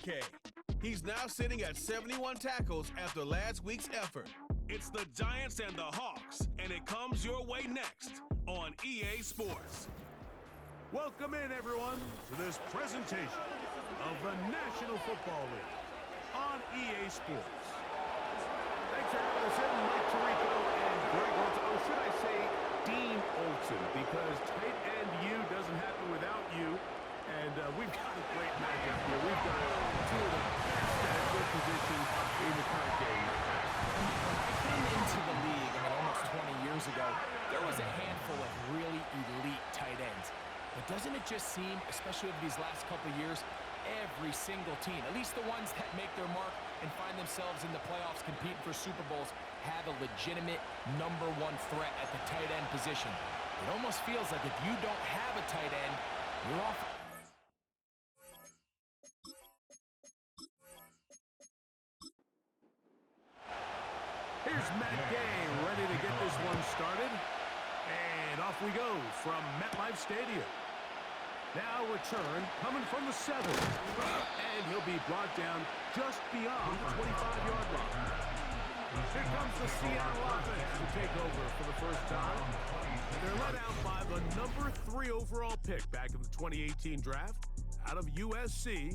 decade. He's now sitting at 71 tackles after last week's effort. It's the Giants and the Hawks, and it comes your way next on EA Sports. Welcome in, everyone, to this presentation of the National Football League on EA Sports. Thanks for having us in, Mike Tirico and Greg Olson. Or should I say Dean Olson, because tight end U doesn't happen without you. And we've got a great matchup here. We've got two of the best at good position in the current game. I came into the league almost 20 years ago. There was a handful of really elite tight ends. But doesn't it just seem, especially over these last couple of years, every single team, at least the ones that make their mark and find themselves in the playoffs competing for Super Bowls, have a legitimate number one threat at the tight end position. It almost feels like if you don't have a tight end, you're off. Here's Matt Gay ready to get this one started. And off we go from MetLife Stadium. Now return coming from the 7. And he'll be brought down just beyond the 25-yard line. Here comes the Seattle offense to take over for the first time. They're led out by the number 3 overall pick back in the 2018 draft. Out of USC,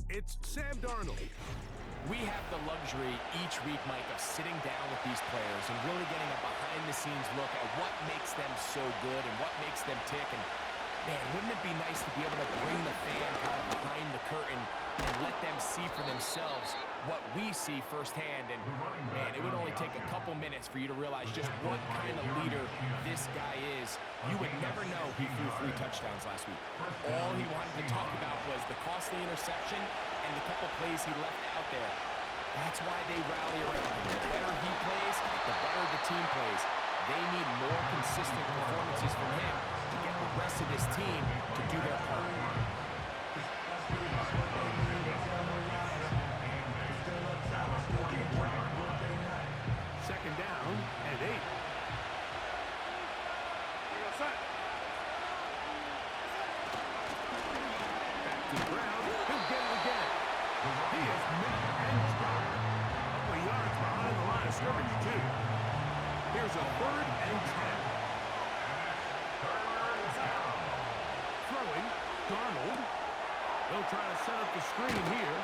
it's Sam Darnold. We have the luxury each week, Mike, of sitting down with these players and really getting a behind-the-scenes look at what makes them so good and what makes them tick. And, man, wouldn't it be nice to be able to bring the fan kind of behind the curtain and let them see for themselves what we see firsthand? And, man, it would only take a couple minutes for you to realize just what kind of leader this guy is. You would never know he threw 3 touchdowns last week. All he wanted to talk about was the costly interception and the couple plays he left out there. That's why they rally around him. The better he plays, the better the team plays. They need more consistent performances from him to get the rest of this team to do their part. Second down and 8. Back to Brown. He'll get it again. He is met and dropped. A couple of yards behind the line of scrimmage, too. Here's a 3rd and 10. Throwing, Darnold. They'll try to set up the screen here.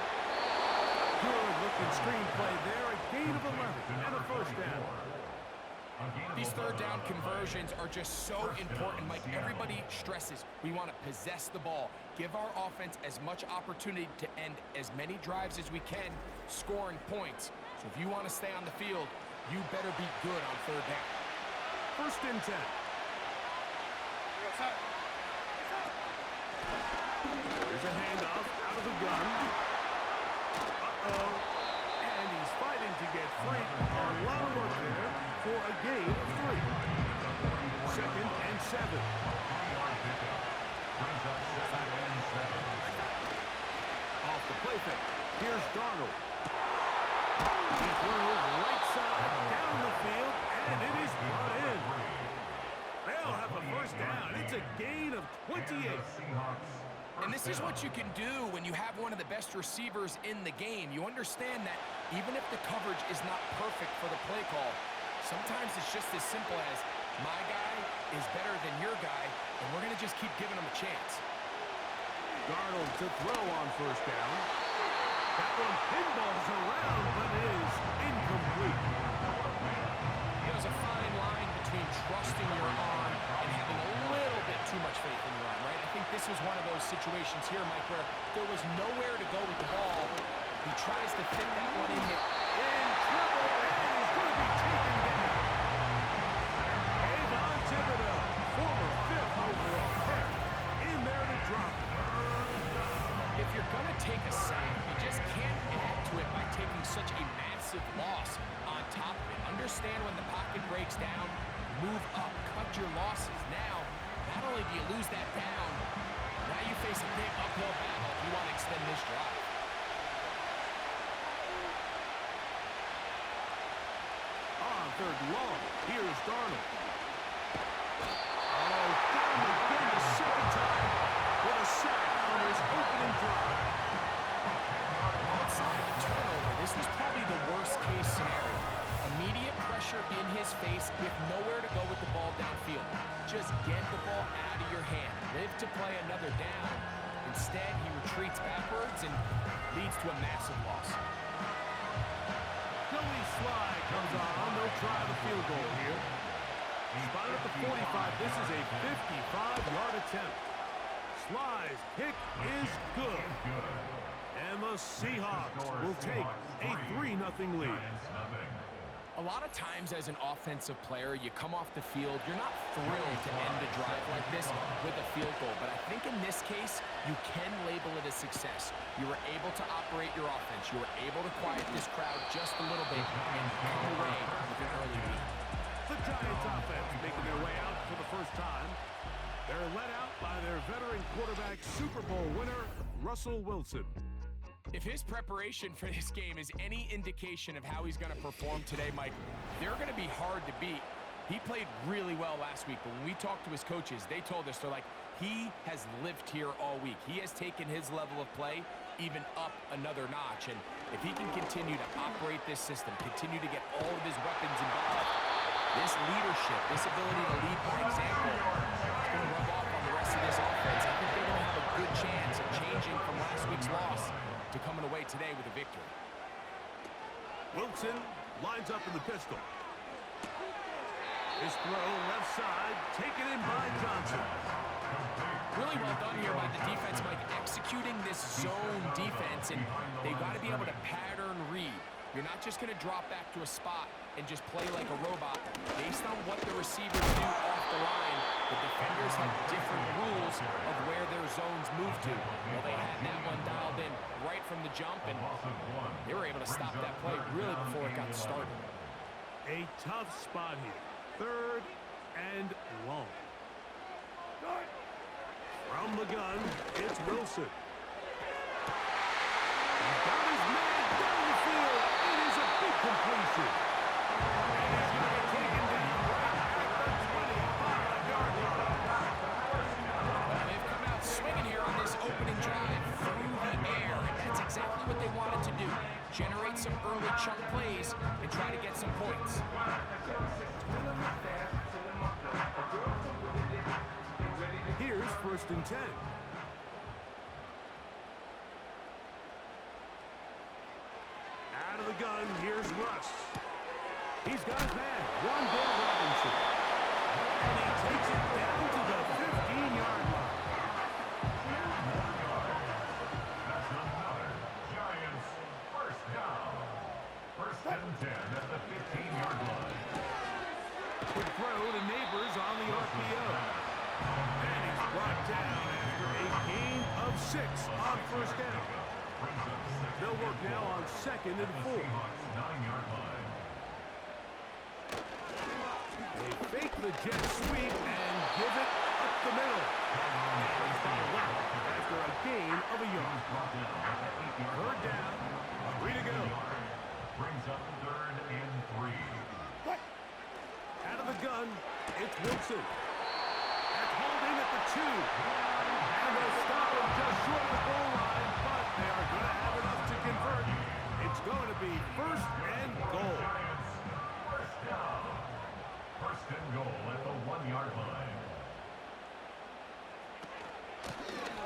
Good-looking screen play there. A gain of 11 and a first down. These third down conversions are just so important, Mike. Everybody stresses we want to possess the ball, give our offense as much opportunity to end as many drives as we can, scoring points. So if you want to stay on the field, you better be good on third down. First and 10. There's a handoff out of the gun. And he's fighting to get free. A lot of work there for a gain of 3. Second and 7. Off the play fake. Here's Darnold. He throws right side down the field, and it is brought in. They'll have a first down. It's a gain of 28. And this is what you can do when you have one of the best receivers in the game. You understand that even if the coverage is not perfect for the play call, sometimes it's just as simple as my guy is better than your guy, and we're going to just keep giving him a chance. Darnold to throw on first down. That one pinballs around, but is incomplete. There's a fine line between trusting your arm and having a little bit too much faith in your arm, right? I think this was one of those situations here, Mike, where there was nowhere to go with the ball. He tries to fit that one in there. In trouble, and he's going to be taken down. Avon Thibodeau, former 5th overall pick, in there to drop. If you're going to take a sack, you just can't add to it by taking such a massive loss on top of it. Understand when the pocket breaks down, move up, cut your losses. Now, not only do you lose that down, now you face a big uphill battle if you want to extend this drive. On 3rd and long, here's Darnold. Oh, down again the second time with a sack on his opening drive. with nowhere to go with the ball downfield. Just get the ball out of your hand. Live to play another down. Instead, he retreats backwards and leads to a massive loss. Joey Sly comes on. They'll try the field goal here. Spotted at the 45. This is a 55-yard attempt. Sly's kick is good. And the Seahawks will take a 3-0 lead. A lot of times as an offensive player, you come off the field, you're not thrilled to end a drive like this with a field goal. But I think in this case, you can label it a success. You were able to operate your offense. You were able to quiet this crowd just a little bit and come away with an early lead. The Giants offense making their way out for the first time. They're led out by their veteran quarterback, Super Bowl winner, Russell Wilson. If his preparation for this game is any indication of how he's going to perform today, Mike, they're going to be hard to beat. He played really well last week, but when we talked to his coaches, they told us, they're like, he has lived here all week. He has taken his level of play even up another notch. And if he can continue to operate this system, continue to get all of his weapons involved, this leadership, this ability to lead by example, is going to rub off on the rest of this offense. I think they're going to have a good chance of changing from last week's loss to coming away today with a victory. Wilson lines up in the pistol. His throw left side, taken in by Johnson. Really well done here by the defense, Mike, executing this zone defense, and they've got to be able to pattern read. You're not just going to drop back to a spot and just play like a robot. Based on what the receivers do off the line, the defenders have different rules of where their zones move to. Well, they had that one dialed in right from the jump, and they were able to stop that play really before it got started. A tough spot here. 3rd and long. From the gun, it's Wilson. He's got his man down the field. It is a big completion. And he's going to be taken down right at the 25-yard line. Well, they've come out swinging here on this opening drive through the air, and that's exactly what they wanted to do. Generate some early chunk plays and try to get some points. Here's 1st and 10. Out of the gun, here's Russ. He's got his man, Wandale Robinson. And he takes it down to the 15-yard line. That's another Giants first down. 1st and 10 at the 15-yard line. Quick throw to Neighbors on the RPO. And he's brought down after a gain of 6 on 1st down. They'll work now on 2nd and 4. 9-yard line. They fake the jet sweep and give it up the middle. And he's followed up after a gain of a yard. 3rd down, 3 to go. Brings up 3rd and 3. Out of the gun, it's Wilson. That's holding at the 2. And they'll stop him just short of the goal line, but they are going to have enough to convert. It's going to be 1st and goal. First down. 1st and goal at the 1-yard line.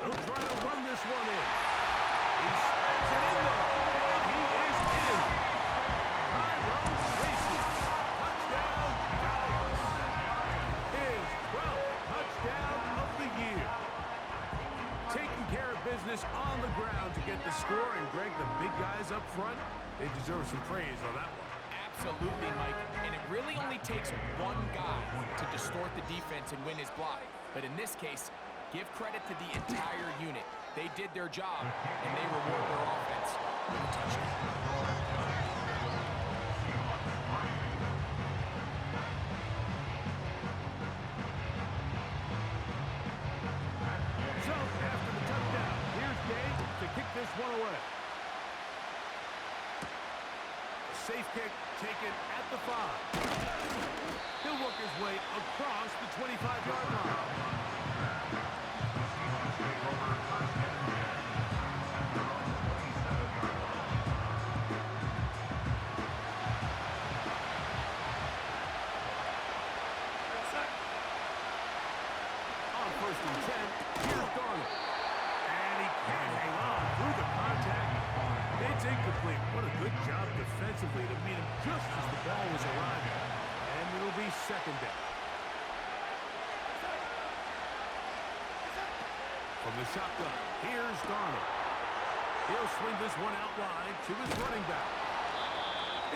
They'll try to run this one in. He snaps it in there, and he is in. Tyrone Tracy, touchdown Giants. His 12th touchdown of the year. Taking care of business on the ground to get the score, and Greg, the big guys up front, they deserve some praise on that one. Absolutely, Mike. And it really only takes one guy to distort the defense and win his block. But in this case, give credit to the entire unit. They did their job, and they reward their offense with a touchdown. So, after the touchdown, here's Day to kick this one away. Safe kick taken at the 5. He'll work his way across the 25-yard line. Good job defensively to meet him just as the ball was arriving. And it'll be second down. From the shotgun, here's Darnold. He'll swing this one out wide to his running back.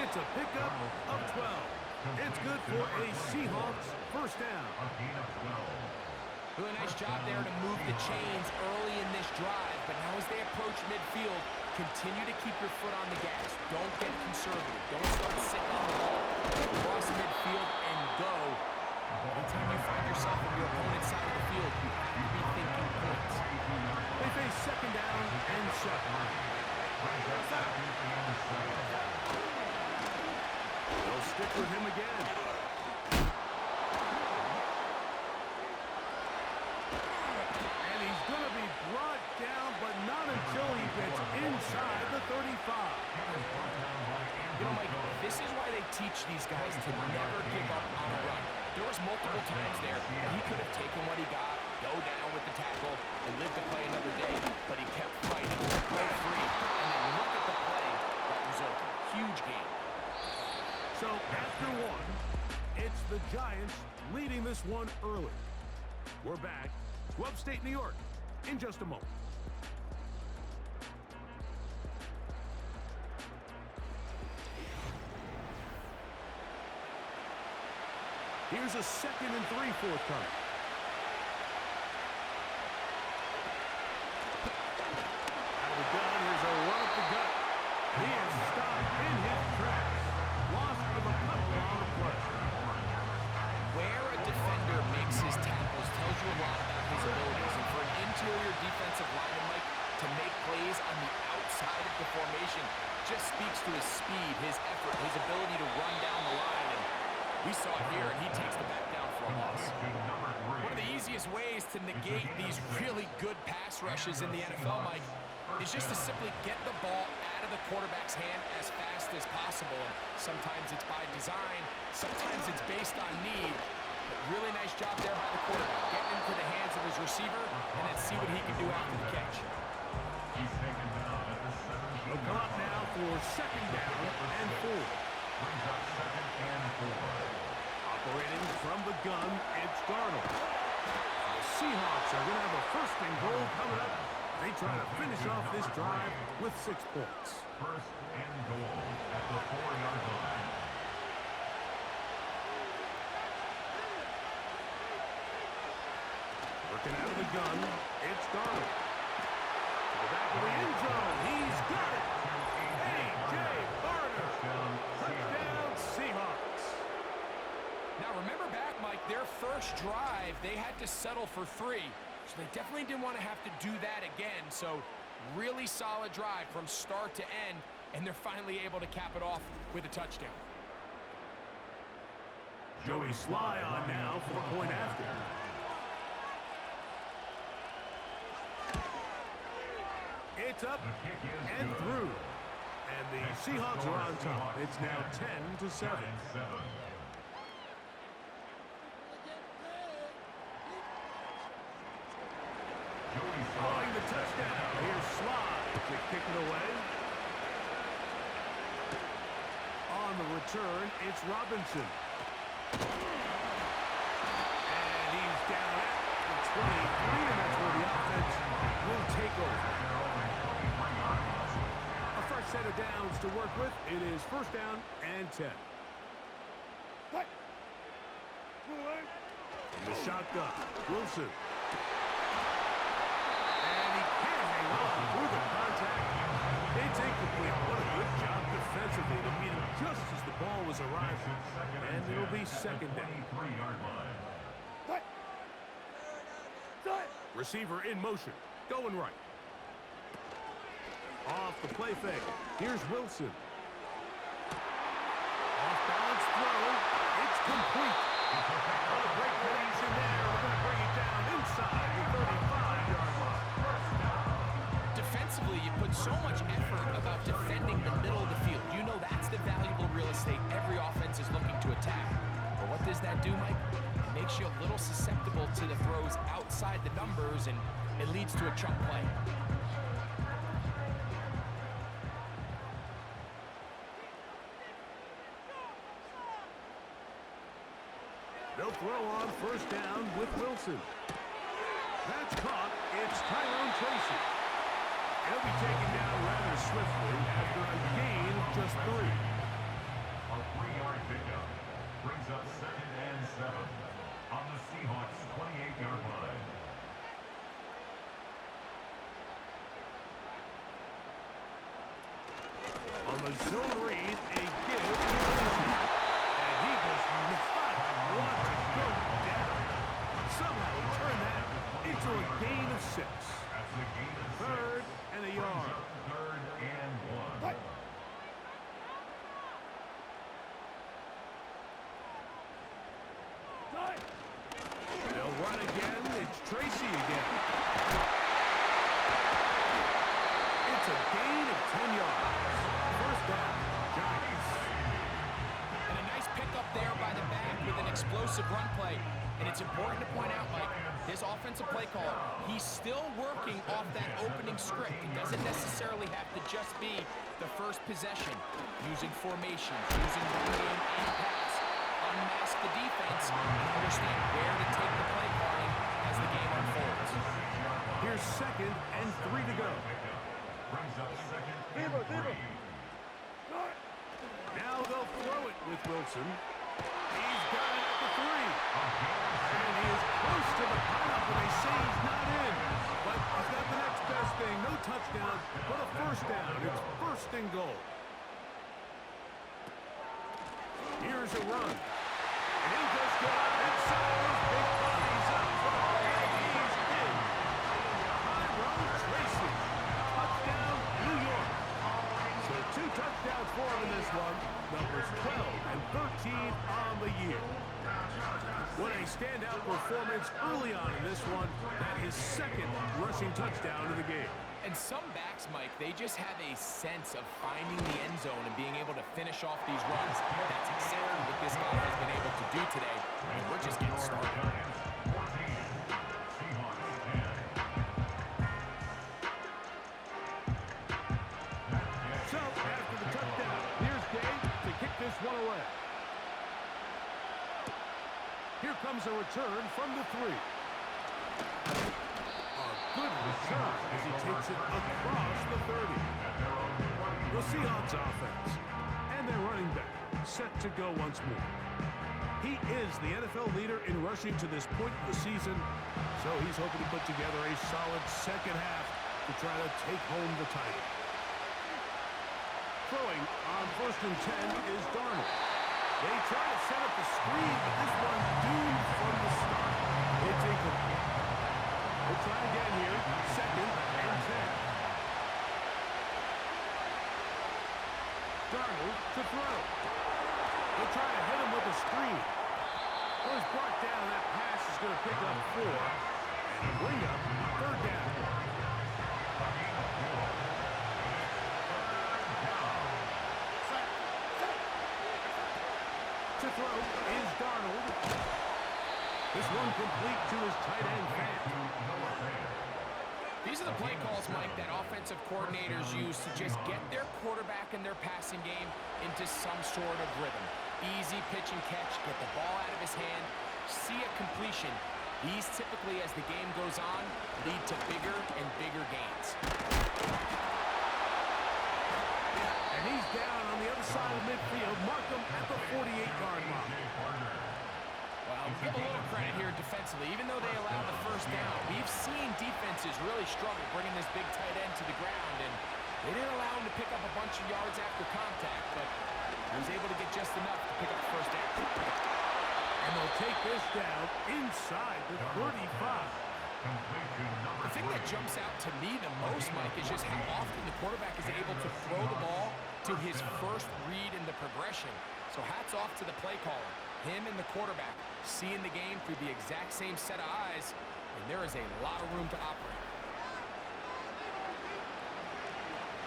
It's a pickup of 12. It's good for a Seahawks first down. Really nice job there to move the chains early in this drive, but now as they approach midfield, continue to keep your foot on the gas. Don't get conservative. Don't start sitting on the ball. Cross midfield and go. Anytime you find yourself on your opponent's side of the field, you have to be thinking points. They face second down and 7. They'll stick with him again. And he's going to be brought down, but not until he gets inside the 35. You know, Mike, this is why they teach these guys to never give up on a run. There was multiple times there that he could have taken what he got, go down with the tackle, and live to play another day, but he kept fighting, broke free, and then look at the play that resulted. Huge game. So after one, it's the Giants leading this one early. We're back to upstate New York in just a moment. Here's a 2nd and 3 forthcoming. Out of the gun, here's a run up the gut. He is stopped in his tracks. Loss of a couple on the play. Where a defender makes his tackles tells you a lot about his abilities. And for an interior defensive lineman, Mike, to make plays on the outside of the formation just speaks to his speed, his effort, his ability to run down the line. And we saw it here, and he takes the back down for a loss. One of the easiest ways to negate these really good pass rushes in the NFL, Mike, is just to simply get the ball out of the quarterback's hand as fast as possible. And sometimes it's by design, sometimes it's based on need. But really nice job there by the quarterback, getting into the hands of his receiver, and then see what he can do after the catch. They'll come up now for second down and 4. Operating from the gun, it's Darnold. The Seahawks are going to have a first and goal coming up. They try to finish off this drive with 6 points. First and goal at the 4-yard line. Working out of the gun, it's Darnold. To the back of the end zone, he's got it. A.J. Barner. Touchdown, Seahawks. Now remember back, Mike, their first drive, they had to settle for 3. So they definitely didn't want to have to do that again. So really solid drive from start to end, and they're finally able to cap it off with a touchdown. Joey Sly on now for the point after. It's up and through. And the Seahawks are on top. It's now 10-7. Throwing the touchdown. Here's Sly to kick it away. On the return, it's Robinson. And he's down at the 23, and that's where the offense will take over. A fresh set of downs to work with. It is first down and 10. In the shotgun, Wilson. Through the contact, it's incomplete. What a good job defensively to meet him just as the ball was arriving. And it'll be second down. Receiver in motion, going right. Off the play fake. Here's Wilson. Off balance throw. It's complete. What a great connection there. We're going to bring it down inside the 35-yard line. Defensively, you put so much effort about defending the middle of the field. You know that's the valuable real estate every offense is looking to attack. But what does that do, Mike? It makes you a little susceptible to the throws outside the numbers, and it leads to a chunk play. They'll throw on first down with Wilson. That's caught. It's Tyrone Tracy. He'll be taken down rather swiftly after a gain of just 3. A 3-yard pickup brings up 2nd and 7 on the Seahawks' 28-yard line. On the zone read, a give to Tracy. And he does not want to go down. Somehow he turned that into a gain of 6. That's a gain of 6. 3rd and a yard. 3rd and 1. They'll run again. It's Tracy again. It's a gain of 10 yards. First down, Giants. And a nice pickup there by the back with an explosive run play. And it's important to point out, Mike, this offensive play caller, he's still working off that opening script. It doesn't necessarily have to just be the first possession. Using formations, using run game and pass. Unmask the defense and understand where to take the play calling as the game unfolds. Here's 2nd and 3 to go. Brings up 2nd and 3. Now they'll throw it with Wilson. He's got it at the 3. And he is close to the pile, but they say he's not in. But he's got the next best thing. No touchdown, but a first down. It's 1st and goal. Here's a run. And he just got out inside those big bodies up front. And he's in. Tyrone Tracy. Touchdown, New York. So 2 touchdowns for him in this one. Numbers 12 and 13 on the year. What a standout performance early on in this one. That is 2nd rushing touchdown of the game. And some backs, Mike, they just have a sense of finding the end zone and being able to finish off these runs. That's exactly what this guy has been able to do today. And we're just getting started. So, after the touchdown, here's Dave to kick this one away. Here comes a return from the 3. Good return as he takes it across the 30. The Seahawks offense. And their running back set to go once more. He is the NFL leader in rushing to this point of the season, so he's hoping to put together a solid second half to try to take home the title. Throwing on 1st and 10 is Darnold. They try to set up the screen, but this one doomed from the start. It's incomplete. We'll try again here. 2nd and 10. Darnold to throw. They'll try to hit him with a screen. Well, he's brought down. That pass is going to pick up 4 and bring up 3rd down. To throw is Darnold. This one complete to his tight end, Fant. These are the play calls, Mike, that offensive coordinators use to just get their quarterback and their passing game into some sort of rhythm. Easy pitch and catch, get the ball out of his hand, see a completion. These typically, as the game goes on, lead to bigger and bigger gains. And he's down on the other side of midfield. Mark him at the 48-yard line. Well, give a little credit here defensively. Even though they allowed the first down, we've seen defenses really struggle bringing this big tight end to the ground, and they didn't allow him to pick up a bunch of yards after contact, but he was able to get just enough to pick up the first down. And they'll take this down inside the 35. The thing that jumps out to me the most, Mike, is just how often the quarterback is able to throw the ball to his first read in the progression. So hats off to the play caller. Him and the quarterback seeing the game through the exact same set of eyes, and there is a lot of room to operate.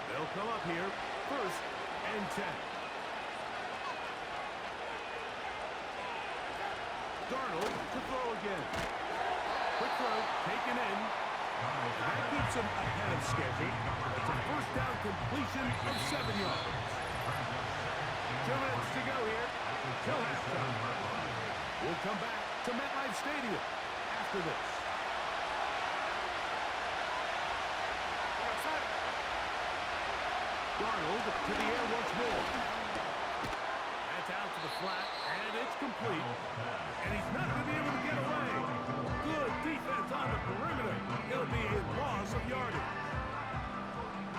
They'll come up here, 1st and 10. Darnold to throw again. Quick throw, taken in. That keeps him ahead of schedule. It's a first down completion of 7 yards. 2 minutes to go here. Till halftime. We'll come back to MetLife Stadium after this. Darnold to the air once more. That's out to the flat, and it's complete. And he's not going to be able to get away. Good defense on the perimeter. It'll be a loss of yardage.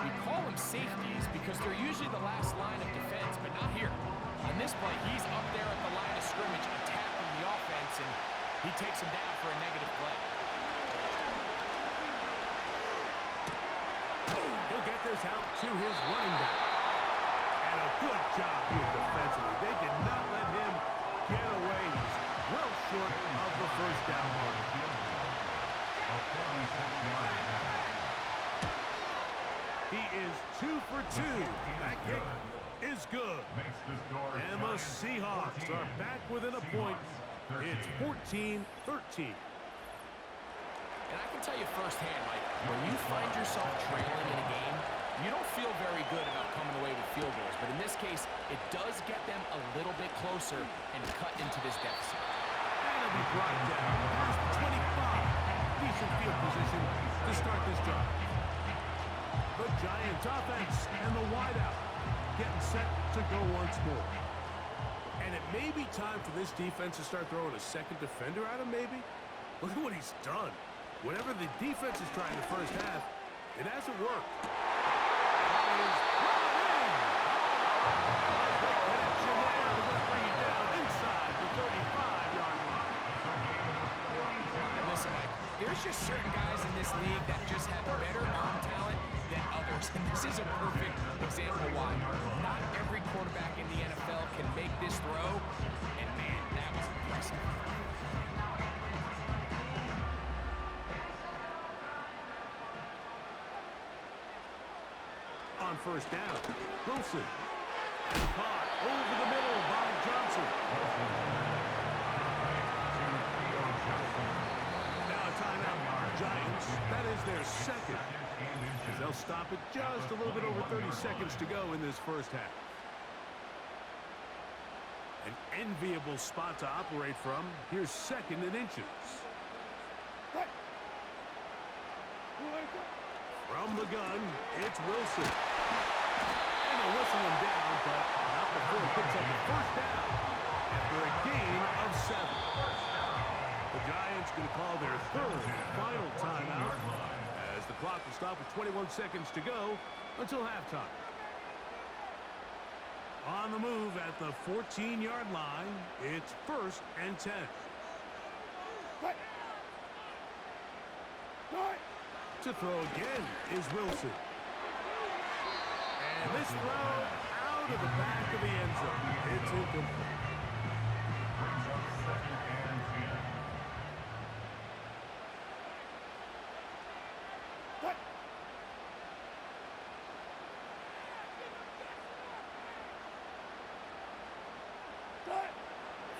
We call them safeties because they're usually the last line of defense, but not here. On this play, he's up there at the line of scrimmage attacking the offense, and he takes him down for a negative play. He'll get this out to his running back. And a good job here defensively. They did not let him get away. He's well short of the first down mark. He is 2 for 2. That kick is good. And the Seahawks are back within a point. It's 14-13. And I can tell you firsthand, Mike, when you find yourself trailing in a game, you don't feel very good about coming away with field goals. But in this case, it does get them a little bit closer and cut into this deficit. And it'll be brought down. First 25. Decent field position to start this drive. The Giants offense and the wideout getting set to go once more. And it may be time for this defense to start throwing a second defender at him, maybe. Look at what he's done. Whatever the defense is trying the first half, it hasn't worked. That is brought in. A great connection there. They're going to bring it down inside the 35-yard line. And listen, Mike, there's just certain guys in this league that just have better arm talent than others. And this is a perfect example why. Not every quarterback in the NFL can make this throw. And, man, that was impressive. On first down, Wilson. Caught over the middle by Johnson. Now a timeout, Giants. That is their second. As they'll stop it just a little bit over 30 seconds to go in this first half. An enviable spot to operate from. Here's second and inches. From the gun, it's Wilson. And they'll whistle him down, but not before he picks up the first down after a gain of 7. The Giants going to call their third and final timeout as the clock will stop with 21 seconds to go until halftime. On the move at the 14-yard line, it's 1st and 10. To throw again is Wilson. And this throw out of the back of the end zone. It's incomplete.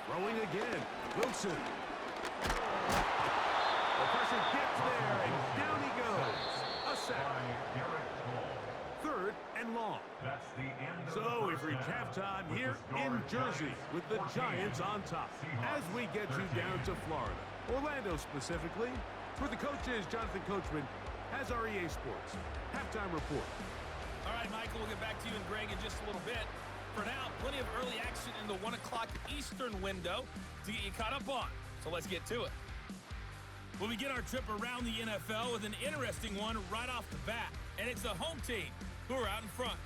Throwing again, Wilson. The pressure gets there, and down he goes. A sack. 3rd and long. So we've reached halftime here in Jersey with the Giants on top. As we get you down to Florida, Orlando specifically, where the coach is, Jonathan Coachman, has our EA Sports halftime report. All right, Michael, we'll get back to you and Greg in just a little bit. For now, plenty of early action in the 1 o'clock Eastern window to get you caught up on. So let's get to it. We'll begin our trip around the NFL with an interesting one right off the bat. And it's the home team who are out in front.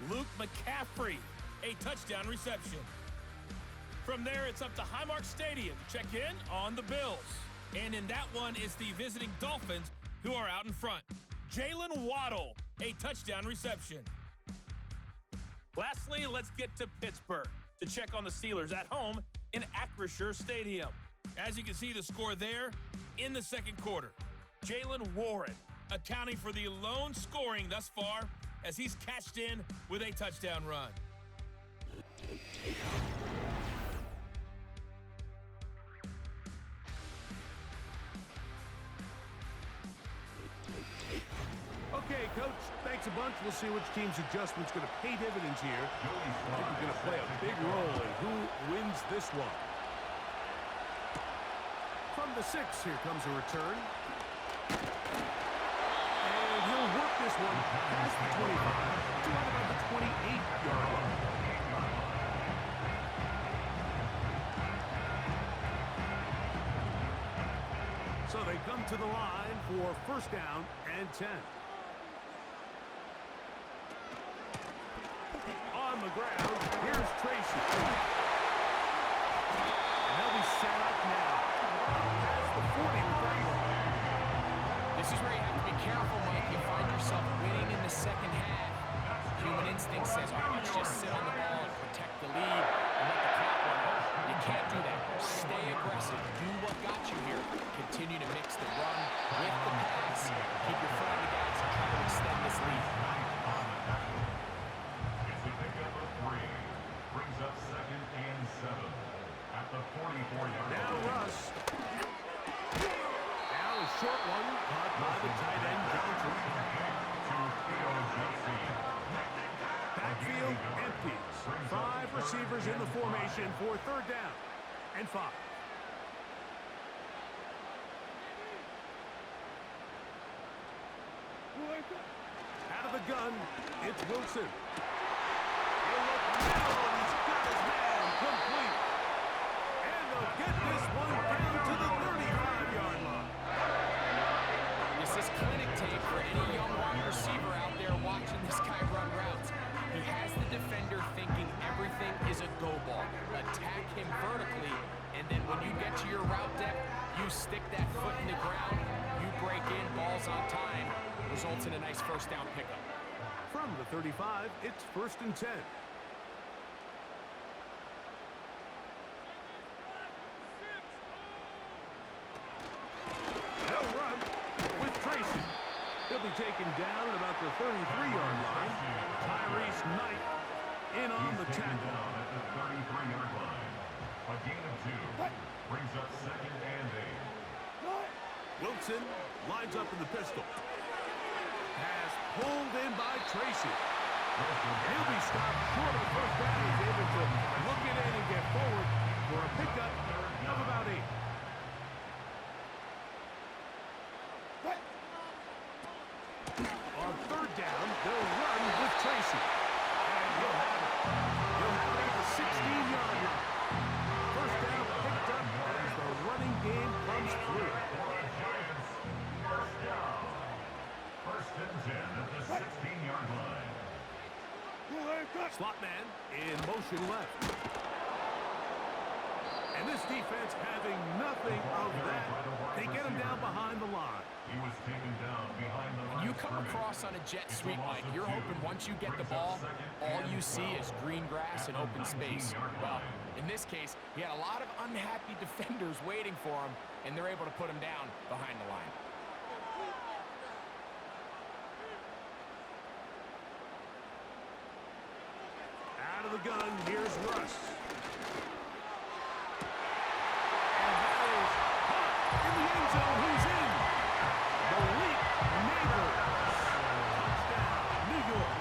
Luke McCaffrey, a touchdown reception. From there, it's up to Highmark Stadium to check in on the Bills. And in that one, it's the visiting Dolphins who are out in front. Jalen Waddle, a touchdown reception. Lastly, let's get to Pittsburgh to check on the Steelers at home in Acrisure Stadium. As you can see the score there in the second quarter. Jalen Warren accounting for the lone scoring thus far as he's cashed in with a touchdown run. Okay, Coach, thanks a bunch. We'll see which team's adjustment's going to pay dividends here. I think we're going to play a big role in who wins this one. From the 6, here comes a return. And he'll work this one past the 25 to right about the 28-yard line. So they come to the line for first down and 10. On the ground, here's Tracy. And they'll be set up now. Past the 40 with that ball. This is where you have to be careful, Mike. You find yourself winning in the second half. Human instinct says, oh, let's just sit on the ball and protect the lead and let the clock run out. You can't do that. Stay aggressive. Do what got you here. Continue to mix the run with the pass. Keep your foot on the gas and try to extend this lead. It's a pickup of 3. Brings up 2nd and 7. At the 44-yard line. Now Russ. Now a short one caught by the tight end Johnson. Backfield empties. 5 receivers in the formation for third down and 5. Out of the gun, it's Wilson. He'll look now, and he's got his man complete. And they'll get this one down to the 35-yard line. This is clinic tape for any young wide receiver out there watching this guy run routes. He has the defender thinking everything is a go ball. Attack him vertically, and then when you get to your route depth, you stick that foot in the ground, you break in, balls on time, results in a nice first down pickup. From the 35, it's first and 10. They'll run with Tracy. He'll be taken down at about the 33-yard line. Tyrese Knight in on the tackle. At the 33-yard line. A gain of 2. Brings up 2nd and 8. Wilson lines up in the pistol. Pass pulled in by Tracy. He'll be stopped short of the first down. He's able to look it in and get forward for a pickup of about 8. On third down, they'll run with Tracy. And he'll have it. He'll have it at the 16-yard line. First down picked up as the running game comes through. First and 10 at the 16-yard line. Slot man in motion left. And this defense having nothing of that. They get him down behind the line. He was taken down behind the line. When you come across on a jet sweep, Mike, you're hoping once you get the ball, all you see is green grass and open space. Well, in this case, he had a lot of unhappy defenders waiting for him, and they're able to put him down behind the line. Out of the gun, here's Russ. And that is caught in the end zone. Who's in? Malik Neighbors. Touchdown, New York.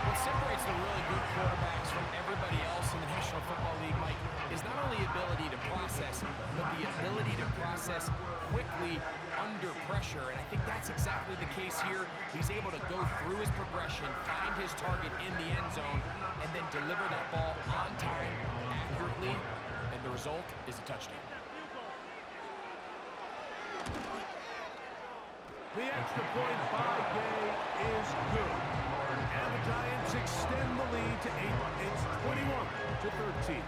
What separates the really good quarterbacks from everybody else in the National Football League, Mike, is not only ability to process, but the ability to process quickly under pressure. And I think that's exactly the case here. He's able to go through his progression, find his target in the end zone, and then deliver that ball on time, accurately, and the result is a touchdown. The extra point by Gay is good. And the Giants extend the lead to 8. It's 21-13.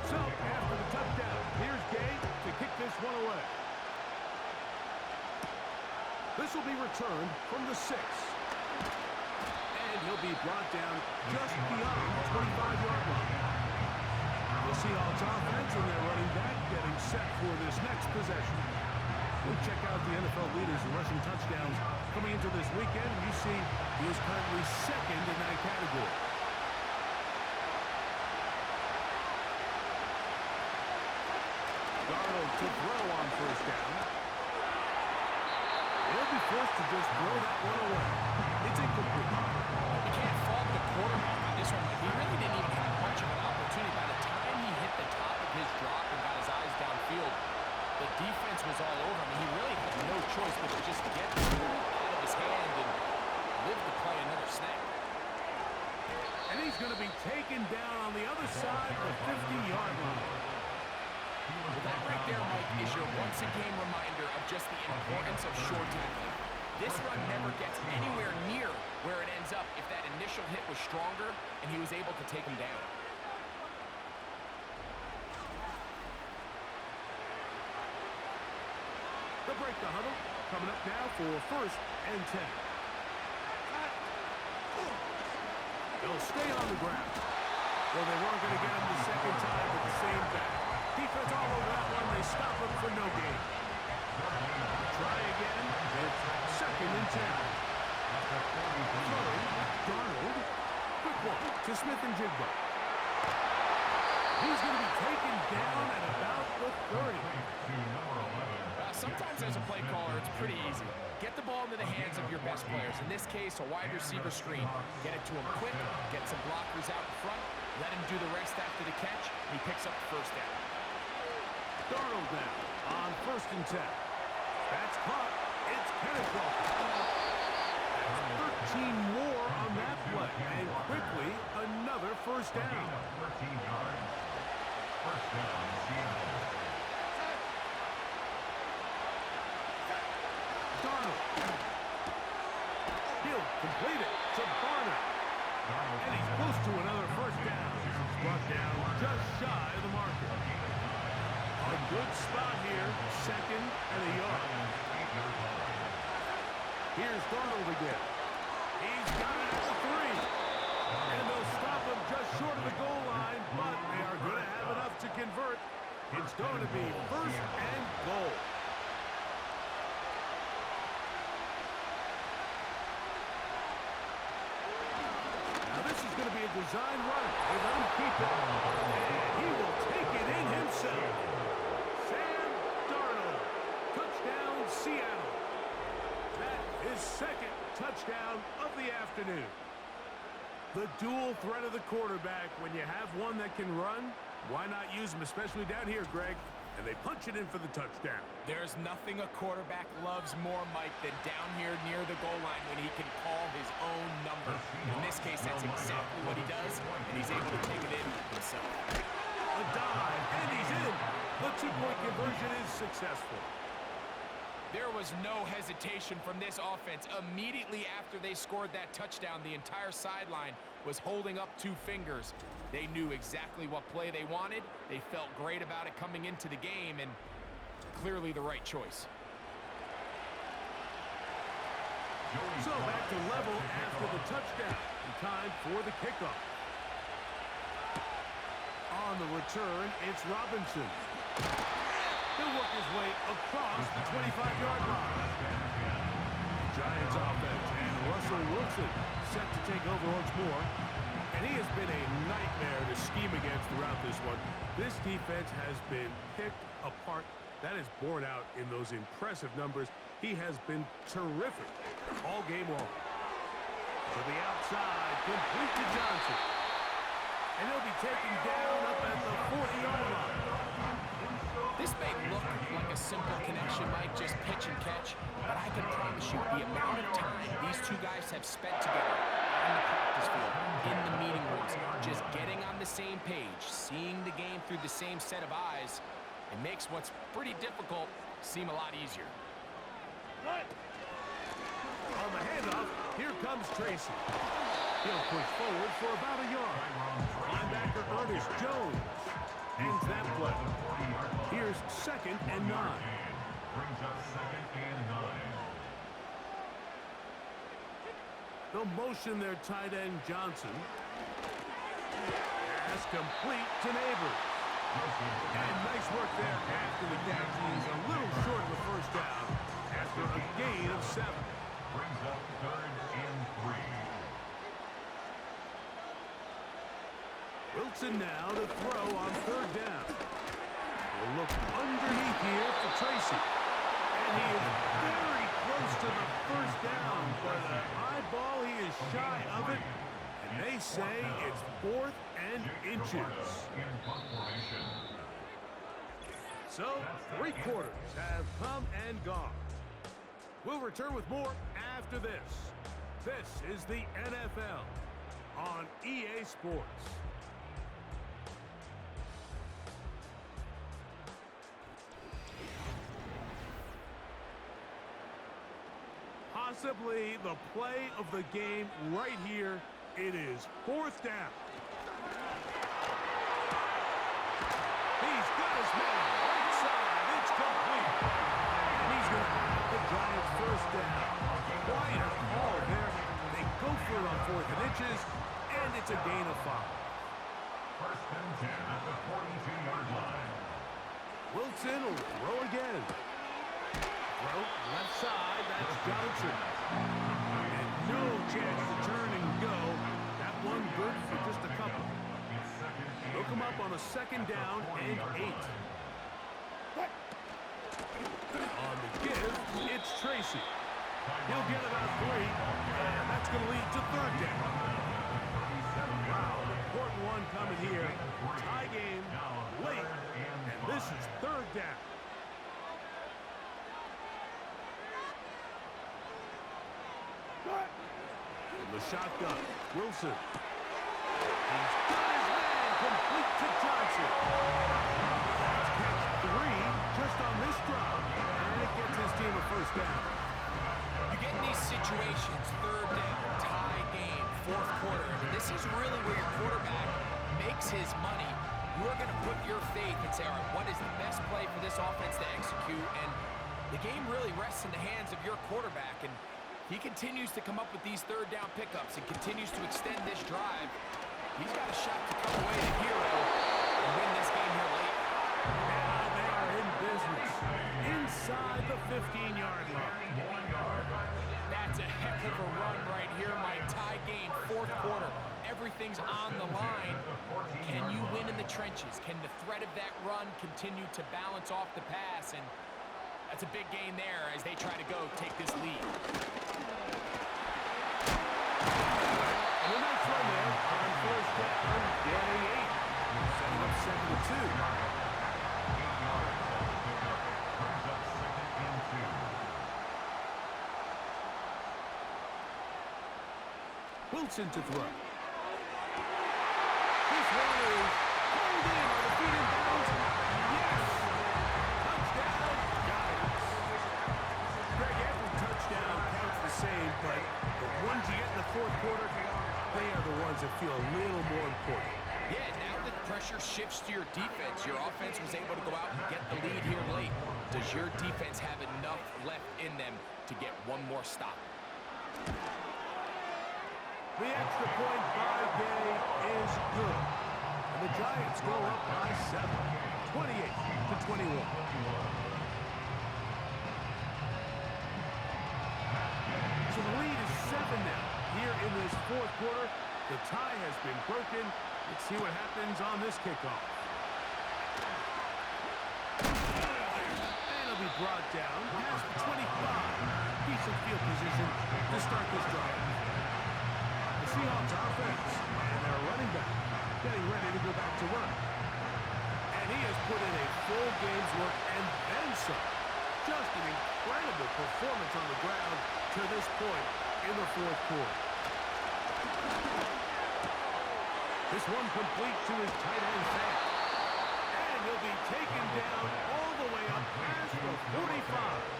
So, after the touchdown, here's Gay to kick this one away. This will be returned from the 6. And he'll be brought down just beyond the 25-yard line. The Seahawks offense and their running back getting set for this next possession. We'll check out the NFL leaders in rushing touchdowns coming into this weekend. You see he is currently second in that category. Darnold to throw on first down. He'll be forced to just throw that one away. It's incomplete. You can't fault the quarterback on this one. He really didn't even have much much of an opportunity. By the time he hit the top of his drop and got his eyes downfield, the defense was all over him. He really had no choice but to just get the ball out of his hand and live to play another snap. And he's going to be taken down on the other side of the 50-yard line. Well, that right there, Mike, is your once-a-game reminder of just the importance of short tackling. This run never gets anywhere near where it ends up if that initial hit was stronger and he was able to take him down. They'll break the huddle. Coming up now for 1st and 10. They'll stay on the ground. Well, they weren't going to get him the second time with the same back. Defense all over that one. They stop him for no gain. Try again. It's 2nd and 10. Throwing, Darnold. Quick one to Smith and Jigba. He's going to be taken down at about the 30. Sometimes as a play caller, it's pretty easy. Get the ball into the hands of your best players. In this case, a wide receiver screen. Get it to him quick, get some blockers out in front, let him do the rest after the catch, and he picks up the first down. Darnold now on 1st and 10. That's caught. It's Kenneth Walker. That's 13 more on that play. And quickly, another first down. 13 yards. First down, Seattle. Darnold. He'll complete it to Barner. And he's close to another first down. Brought down just shy of the marker. A good spot here. 2nd and a yard. Here's Darnold again. He's got it at the 3. And they'll stop him just short of the goal line, but they are going to have enough to convert. It's going to be 1st and goal. Going to be a design run. They let him keep it. And he will take it in himself. Sam Darnold. Touchdown, Seattle. That is 2nd touchdown of the afternoon. The dual threat of the quarterback. When you have one that can run, why not use him, especially down here, Greg? And they punch it in for the touchdown. There's nothing a quarterback loves more, Mike, than down here near the goal line when he can call his own number. In this case, that's exactly what he does, and he's able to take it in himself. A dive, and he's in. The 2-point conversion is successful. There was no hesitation from this offense. Immediately after they scored that touchdown, the entire sideline was holding up 2 fingers. They knew exactly what play they wanted. They felt great about it coming into the game, and clearly the right choice. So back to level after the touchdown. And time for the kickoff. On the return, it's Robinson. He'll work his way across the 25-yard line. Giants offense, and Russell Wilson set to take over once more. And he has been a nightmare to scheme against throughout this one. This defense has been picked apart. That is borne out in those impressive numbers. He has been terrific all game long. To the outside, complete to Johnson. And he'll be taken down up at the 40-yard line. This may look like a simple connection, Mike, just pitch and catch, but I can promise you the amount of time these two guys have spent together on the practice field, in the meeting rooms, just getting on the same page, seeing the game through the same set of eyes, it makes what's pretty difficult seem a lot easier. On the handoff, here comes Tracy. He'll push forward for about a yard. Linebacker Ernest Jones ends that play. Here's 2nd and 9. Brings up 2nd and 9. They'll motion their tight end Johnson. Pass complete to Neighbors. And nice work there after the catch. He's a little short of the first down after a gain of 7. Brings up 3rd and 3. Wilson now to throw on 3rd down. We'll look underneath here for Tracy. And he is very close to the first down, but an eyeball, he is shy of it. And they say it's 4th and inches. switches. in punt formation. So, 3 quarters have come and gone. We'll return with more after this. This is the NFL on EA Sports. Possibly the play of the game right here. It is 4th down. He's got his man right side. It's complete. And he's going to have the Giants' 1st down. Quiet call there. They go for it on 4th and inches, and it's a gain of 5. 1st and 10 at the 42-yard line. Wilson will throw again. Throw left side. That's Johnson. And no chance to turn and go. That one good for just a couple. Look him up on a 2nd down and 8. On the give, it's Tracy. He'll get about 3, and that's going to lead to 3rd down. Wow, an important one coming here. Tie game, late, and this is 3rd down. From the shotgun, Wilson. He's got his man complete to Johnson. That's catch 3 just on this drive, and it gets his team a 1st down. You get in these situations, 3rd down, tie game, 4th quarter. This is really where your quarterback makes his money. You're going to put your faith and say, all right, what is the best play for this offense to execute? And the game really rests in the hands of your quarterback. And he continues to come up with these 3rd down pickups and continues to extend this drive. He's got a shot to come away the hero and win this game here late. Now they are in business inside the 15-yard line. That's a heck of a run right here, Mike. Tie game, 4th quarter. Everything's on the line. Can you win in the trenches? Can the threat of that run continue to balance off the pass? And that's a big gain there as they try to go take this lead. And a nice run there on 1st down, getting 8. Setting up 7-2. Wilson to throw. This one is pulled in on the feet and bounds. Yes! Touchdown, Giants. Greg, every touchdown counts the same, but the ones you get in the 4th quarter, they are the ones that feel a little more important. Yeah, now that pressure shifts to your defense, your offense was able to go out and get the lead here late. Does your defense have enough left in them to get one more stop? The extra point by Gay is good. And the Giants go up by 7, 28-21. So the lead is 7 now. Here in this 4th quarter, the tie has been broken. Let's see what happens on this kickoff. And it'll be brought down past the 25. Decent field position to start this drive. The Seahawks offense and their running back getting ready to go back to run. And he has put in a full game's work and then some. Just an incredible performance on the ground to this point in the 4th quarter. This one complete to his tight end Fant. And he'll be taken down all the way up past the 45.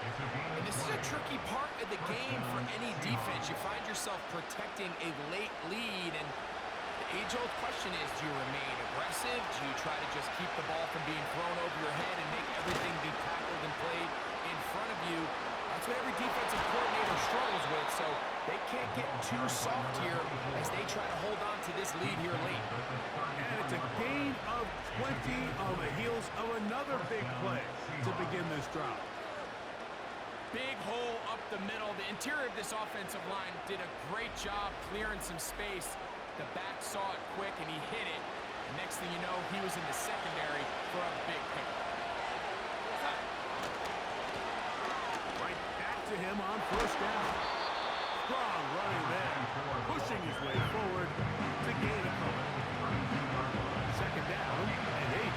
And this is a tricky part of the game for any defense. You find yourself protecting a late lead, and the age-old question is, do you remain aggressive? Do you try to just keep the ball from being thrown over your head and make everything be tackled and played in front of you? That's what every defensive coordinator struggles with, so they can't get too soft here as they try to hold on to this lead here late. And it's a gain of 20 on the heels of another big play to begin this drive. Big hole up the middle. The interior of this offensive line did a great job clearing some space. The back saw it quick, and he hit it. Next thing you know, he was in the secondary for a big pickup. Right back to him on 1st down. Strong running there, pushing his way forward to gain a couple. Second down and 8.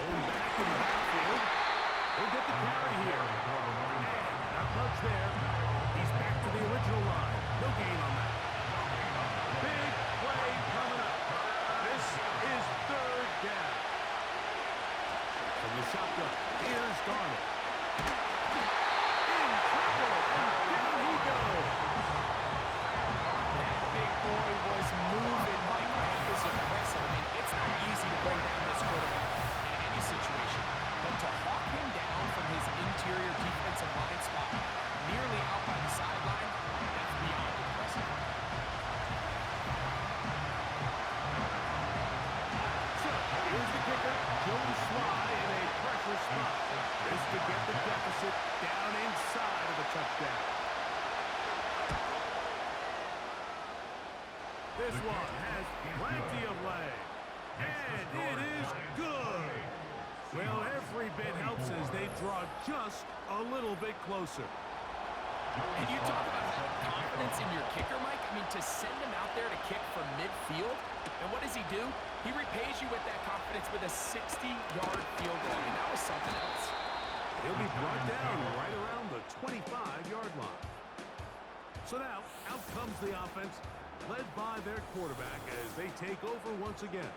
Going back in the backfield. He'll get the carry here. And not much there. He's back to the original line. No gain on that. Big play coming up. This is third down. From the shotgun, here's Darnold. In trouble, and down he goes. That big boy was moving, Mike. That was impressive. I mean, it's not easy to bring down this quarterback in any situation. But to hawk him down from his interior defensive line spot, nearly out by the sideline, that's beyond impressive. So, here's the kicker, Joe Sly in a pressure spot. This to get the deficit down inside of the touchdown. This one has plenty of leg. And it is good. Well, every bit helps as they draw just a little bit closer. And you talk about having confidence in your kicker, Mike. I mean, to send him out there to kick from midfield, and what does he do? He repays you with that confidence with a 60-yard field goal. I mean, that was something else. He'll be brought down right around the 25-yard line. So now, out comes the offense, led by their quarterback as they take over once again.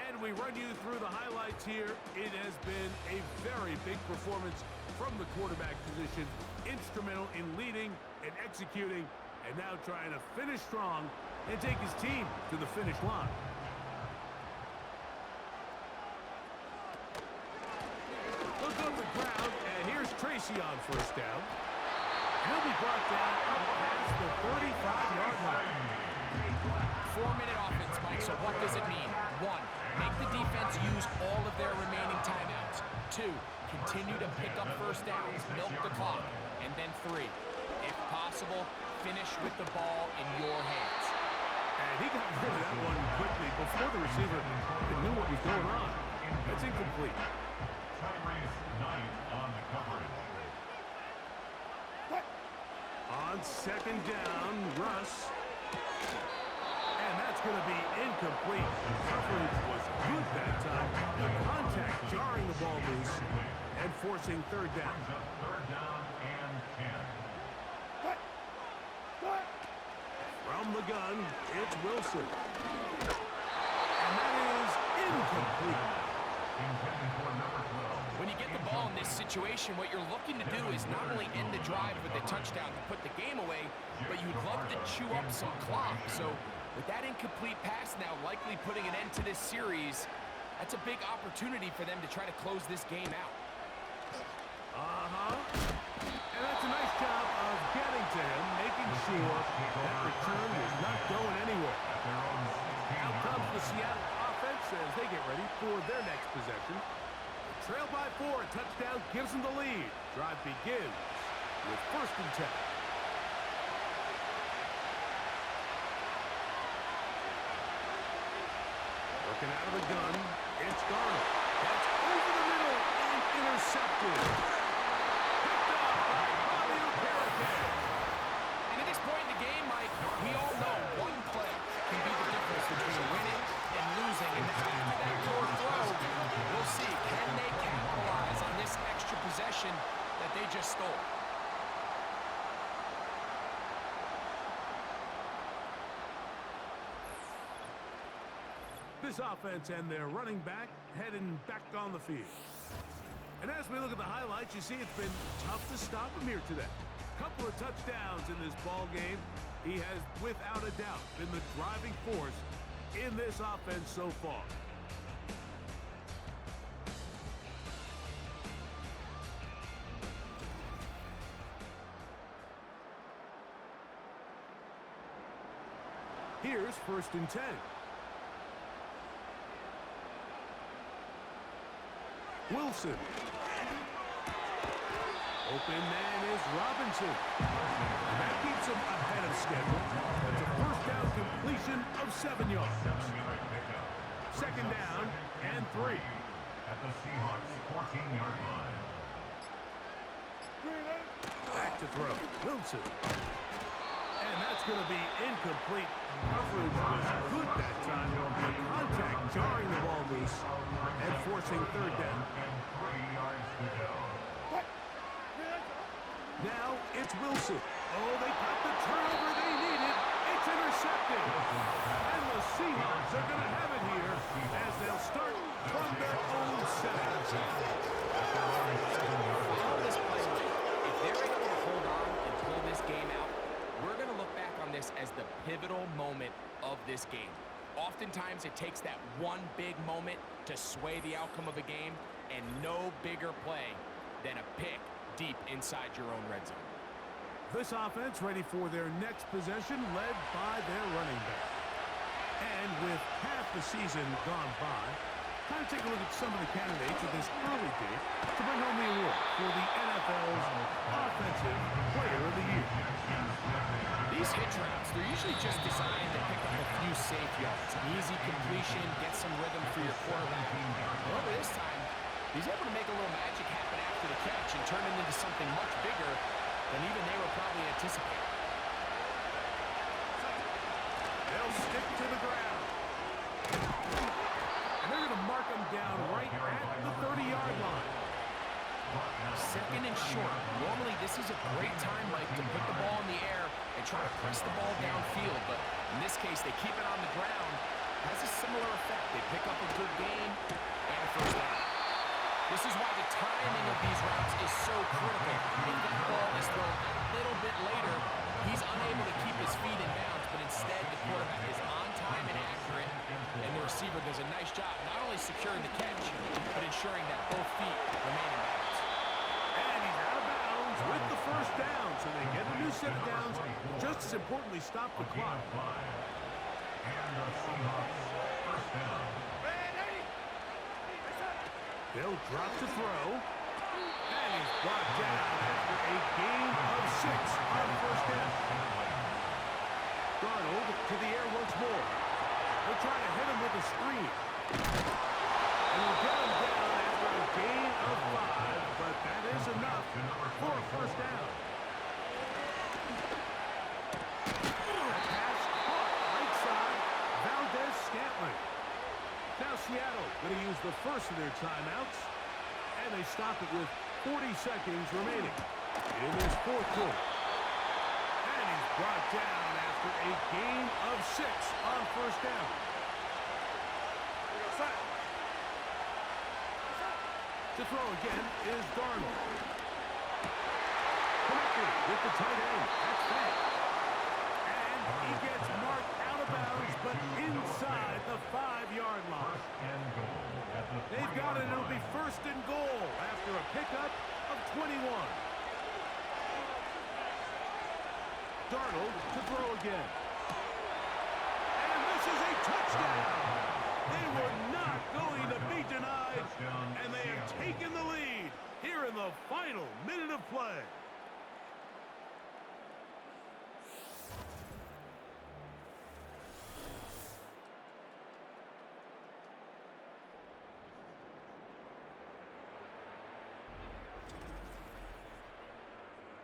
And we run you through the highlights here. It has been a very big performance from the quarterback position, instrumental in leading and executing, and now trying to finish strong and take his team to the finish line. Look up the ground, and here's Tracy on first down. He'll be brought down up past the 35-yard line. 4-minute offense, Mike, so what does it mean? 1, make the defense use all of their remaining timeouts. 2, continue to pick up first downs, milk the clock. And then 3, if possible, finish with the ball in your hands. And he got rid of that one quickly before the receiver even knew what was going on. That's incomplete. Tyrese Knight on the coverage. On second down, Russ. And that's going to be incomplete. Coverage was good that time. The contact jarring the ball loose and forcing third down. Third down and 10. From the gun, it's Wilson. And that is incomplete. Intended for number 12. When you get the ball in this situation, what you're looking to do is not only end the drive with a touchdown to put the game away, but you'd love to chew up some clock. So with that incomplete pass now likely putting an end to this series, that's a big opportunity for them to try to close this game out. And that's a nice job of getting to him, making sure that return was not going anywhere. Out comes the Seattle offense as they get ready for their next possession. Trail by 4, touchdown gives them the lead. Drive begins with first and 10. Working out of the gun, it's Darnold. That's over the middle and intercepted. Picked up by Bobby O'Connor. And at this point in the game, Mike, we all know one play can be the difference between winning and losing. And after that short throw, we'll see, can they capitalize on this extra possession that they just stole? This offense and their running back heading back on the field. And as we look at the highlights, you see it's been tough to stop him here today. Couple of touchdowns in this ball game. He has, without a doubt, been the driving force in this offense so far. Here's first and 10. Wilson. Open man is Robinson. And that keeps him ahead of schedule. That's a first down completion of 7 yards. Second down and 3. at the Seahawks 14-yard line. Back to throw. Wilson. And that's going to be incomplete. Coverage was good that time. The contact jarring the ball loose and forcing third down. And 3 yards to go. Now it's Wilson. Oh, they got the turnover they needed. It's intercepted. And the Seahawks are going to have it here as they'll start from their own set. Follow this play. If they're able to hold on and pull this game out, we're going to look back on this as the pivotal moment of this game. Oftentimes, it takes that one big moment to sway the outcome of a game, and no bigger play than a pick deep inside your own red zone. This offense ready for their next possession, led by their running back. And with half the season gone by, time to take a look at some of the candidates of this early date to bring home the award for the NFL's Offensive Player of the Year. These hitch routes, they're usually just designed to pick up a few safe yards. An easy completion, get some rhythm for your quarterback. However, this time, he's able to make a little magic happen after the catch and turn it into something much bigger than even they were probably anticipating. They'll stick to the ground. And they're going to mark them down right at the 30-yard line. Second and short. Normally, this is a great time, Mike, to put the ball in the air and try to press the ball downfield. But in this case, they keep it on the ground. Has a similar effect. They pick up a good gain and a first down. This is why the timing of these routes is so critical. If that ball is thrown a little bit later, he's unable to keep his feet in bounds, but instead the quarterback is on time and accurate, and the receiver does a nice job not only securing the catch, but ensuring that both feet remain in bounds. And he's out of bounds with the first down, so they get a new set of downs. Just as importantly, stop the clock. And the Seahawks first down. They'll drop to throw. And he's brought down after a gain of 6 on first down. Darnold to the air once more. They'll try to hit him with a screen. And we'll get him down after a gain of 5, but that is enough for a first down. A pass caught right side, Valdez-Scantling. Now Seattle going to use the first of their timeouts, and they stop it with 40 seconds remaining in this fourth quarter. And he's brought down after a gain of 6 on first down. To throw again is Darnold. Connected with the tight end. That's that. And he gets marked out of bounds, but inside the 5-yard line. They've got it. It'll be first and goal after a pickup of 21. Darnold to throw again. And this is a touchdown. They were not going to be denied, and they have taken the lead here in the final minute of play.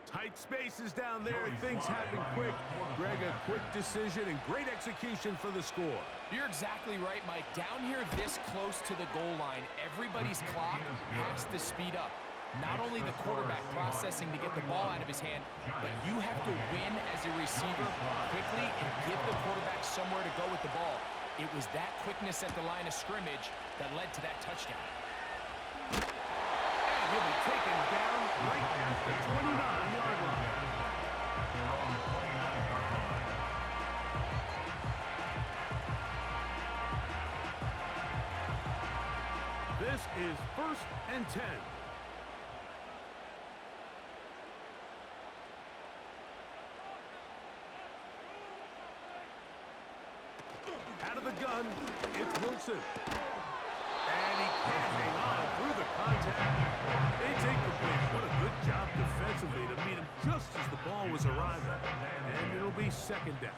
Tight spaces down there. Things happen quick. Greg, a quick decision and great execution for the score. You're exactly right, Mike. Down here this close to the goal line, everybody's clock has to speed up. Not only the quarterback processing to get the ball out of his hand, but you have to win as a receiver quickly and give the quarterback somewhere to go with the ball. It was that quickness at the line of scrimmage that led to that touchdown. And he'll be taken down right at the 29-yard line. This is 1st and 10. Out of the gun, it's Wilson. And he can't hang on through the contact. It's incomplete. What a good job defensively to meet him just as the ball was arriving. And it'll be second down.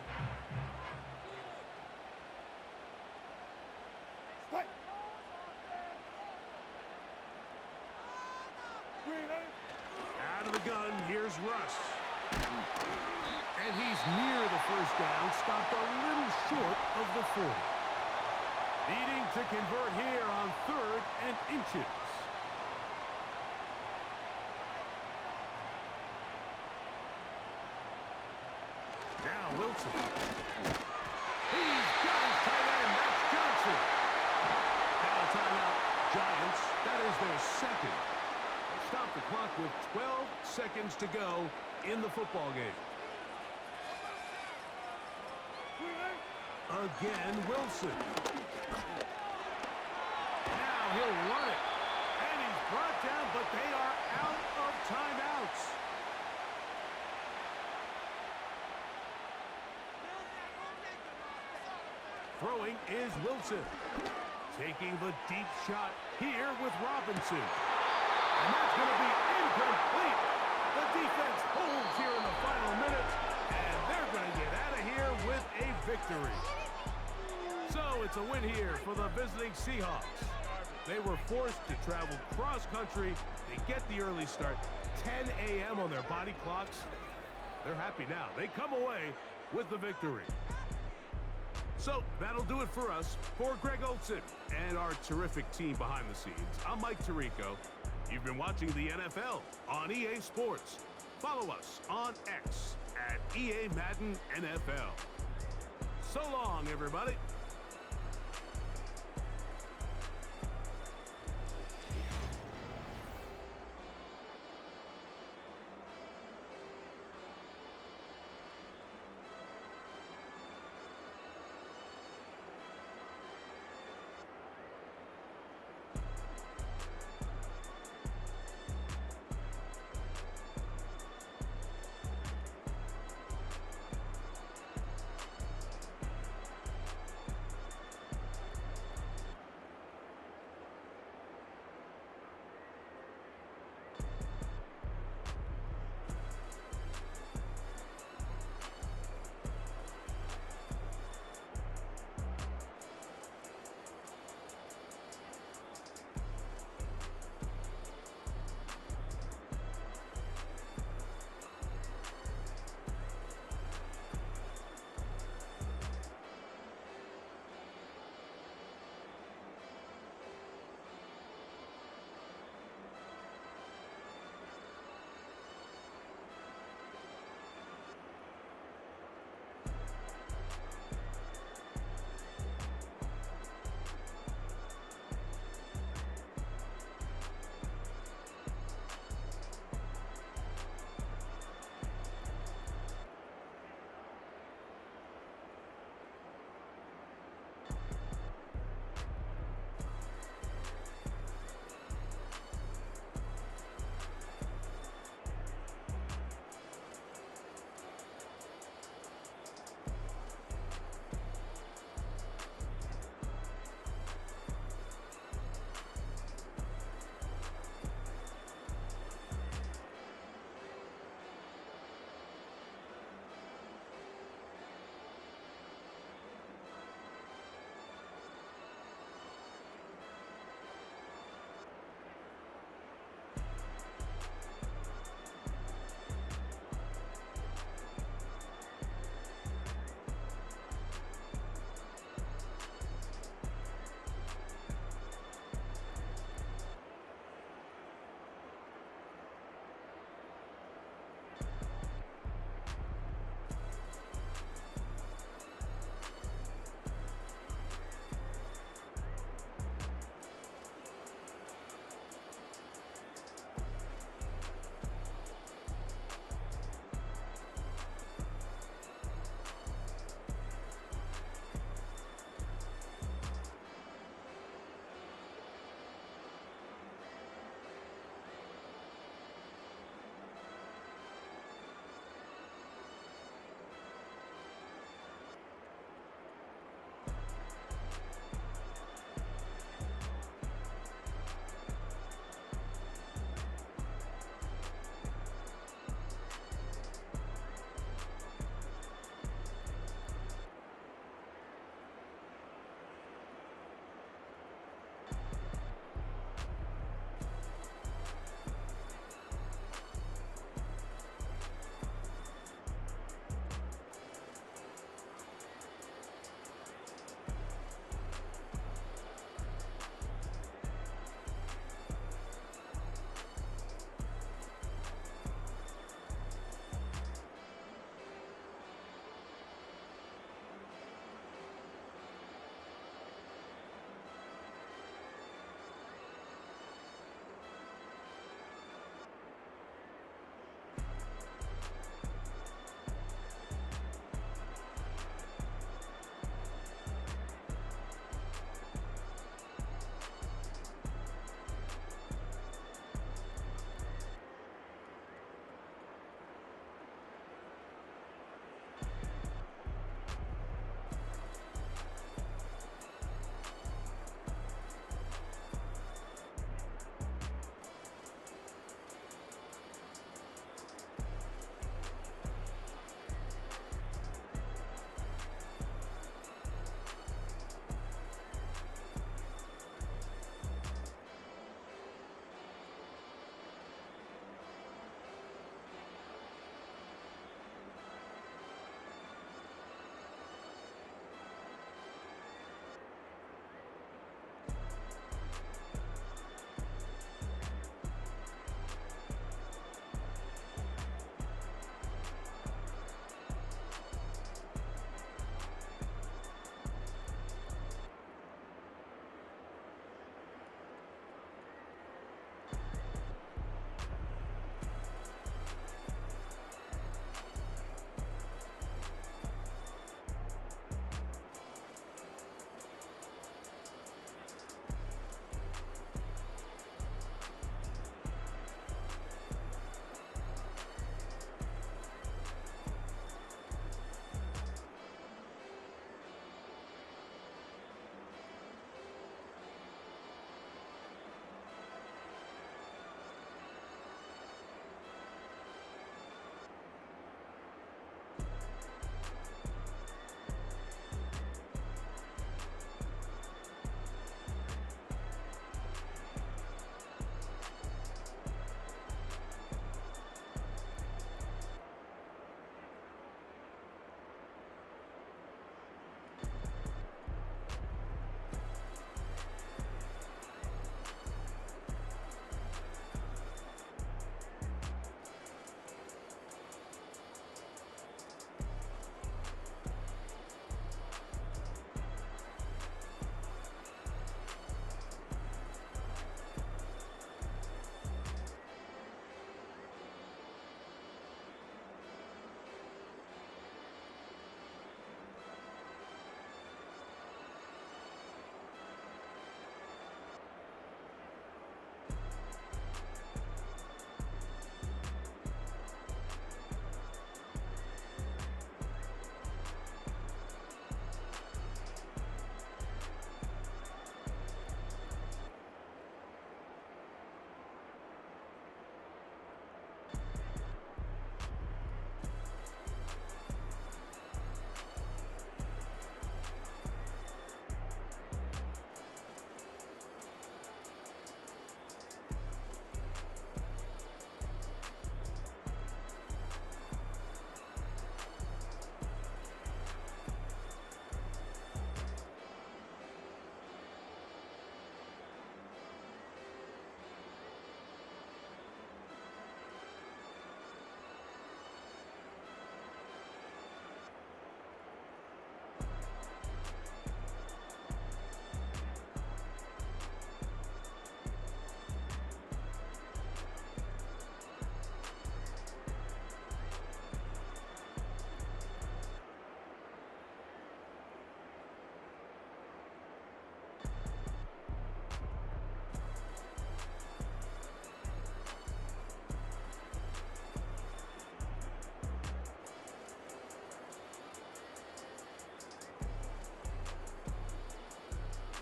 gun. Here's Russ. And he's near the first down, stopped a little short of the 40. Needing to convert here on 3rd and inches. Now Wilson. He's got his tight end, Max Johnson. Now timeout, Giants. That is their second. They stop the clock with 12 seconds to go in the football game. Again, Wilson. Now he'll run it. And he's brought down, but they are out of timeouts. Throwing is Wilson. Taking the deep shot here with Robinson. And that's going to be incomplete. The defense holds here in the final minute. And they're going to get out of here with a victory. So it's a win here for the visiting Seahawks. They were forced to travel cross-country. They get the early start, 10 a.m. on their body clocks. They're happy now. They come away with the victory. So that'll do it for us. For Greg Olson and our terrific team behind the scenes, I'm Mike Tirico. You've been watching the NFL on EA Sports. Follow us on X at EA Madden NFL. So long, everybody.